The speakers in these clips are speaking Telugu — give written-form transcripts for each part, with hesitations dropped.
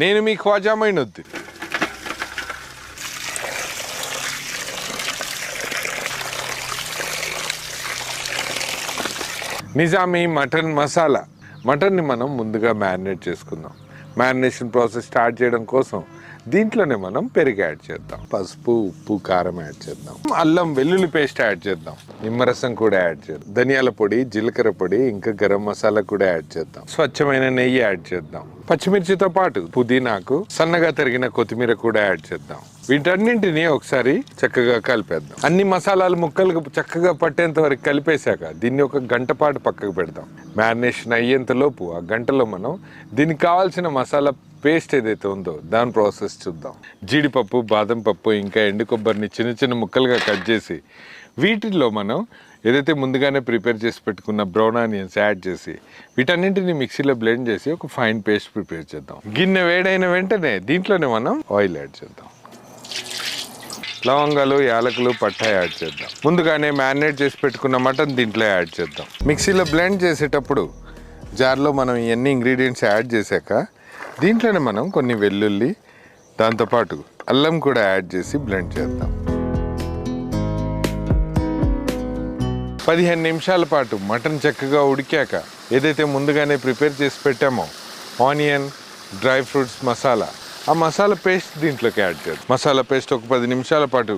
నేను మీ ఖ్వాజా మైనుద్దీన్. నిజామీ మటన్ మసాలా. మటన్ని మనం ముందుగా మ్యారినేట్ చేసుకుందాం. మ్యారినేషన్ ప్రాసెస్ స్టార్ట్ చేయడం కోసం దీంట్లోనే మనం పెరుగు యాడ్ చేద్దాం, పసుపు, ఉప్పు, కారం యాడ్ చేద్దాం, అల్లం వెల్లుల్లి పేస్ట్ యాడ్ చేద్దాం, నిమ్మరసం కూడా యాడ్ చేద్దాం, ధనియాల పొడి, జీలకర్ర పొడి, ఇంకా గరం మసాలా కూడా యాడ్ చేద్దాం, స్వచ్ఛమైన నెయ్యి యాడ్ చేద్దాం, పచ్చిమిర్చితో పాటు పుదీనాకు సన్నగా తరిగిన కొత్తిమీర కూడా యాడ్ చేద్దాం. వీటన్నింటినీ ఒకసారి చక్కగా కలిపేద్దాం. అన్ని మసాలాలు ముక్కలకు చక్కగా పట్టేంత వరకు కలిపేశాక దీన్ని ఒక గంట పాటు పక్కకు పెడదాం. మ్యారినేషన్ అయ్యేంత లోపు ఆ గంటలో మనం దీనికి కావాల్సిన మసాలా పేస్ట్ ఏదైతే ఉందో దాని ప్రాసెస్ చూద్దాం. జీడిపప్పు, బాదం పప్పు, ఇంకా ఎండు కొబ్బరిని చిన్న చిన్న ముక్కలుగా కట్ చేసి వీటిల్లో మనం ఏదైతే ముందుగానే ప్రిపేర్ చేసి పెట్టుకున్న బ్రౌన్ ఆనియన్స్ యాడ్ చేసి వీటన్నింటిని మిక్సీలో బ్లెండ్ చేసి ఒక ఫైన్ పేస్ట్ ప్రిపేర్ చేద్దాం. గిన్నె వేడైన వెంటనే దీంట్లోనే మనం ఆయిల్ యాడ్ చేద్దాం. లవంగాలు, యాలకులు, పట్టా యాడ్ చేద్దాం. ముందుగానే మ్యారినేట్ చేసి పెట్టుకున్న మటన్ దీంట్లో యాడ్ చేద్దాం. మిక్సీలో బ్లెండ్ చేసేటప్పుడు జార్లో మనం ఇవన్నీ ఇంగ్రీడియంట్స్ యాడ్ చేశాక దీంట్లోనే మనం కొన్ని వెల్లుల్లి, దాంతోపాటు అల్లం కూడా యాడ్ చేసి బ్లెండ్ చేద్దాం. 15 నిమిషాల పాటు మటన్ చక్కగా ఉడికాక ఏదైతే ముందుగానే ప్రిపేర్ చేసి పెట్టామో ఆనియన్, డ్రై ఫ్రూట్స్ మసాలా, ఆ మసాలా పేస్ట్ దీంట్లోకి యాడ్ చేద్దాం. మసాలా పేస్ట్ ఒక 10 నిమిషాల పాటు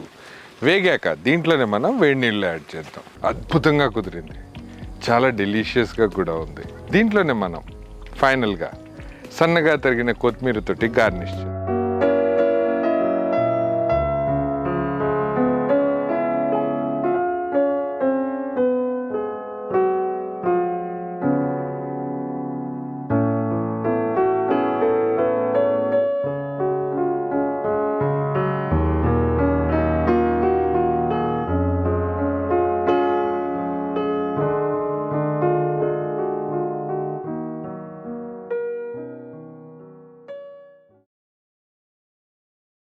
వేగాక దీంట్లోనే మనం వేడి నీళ్ళు యాడ్ చేద్దాం. అద్భుతంగా కుదిరింది, చాలా డెలీషియస్గా కూడా ఉంది. దీంట్లోనే మనం ఫైనల్గా సన్నగా తరిగిన కొత్తిమీరతోటి గార్నిష్ చేద్దాం.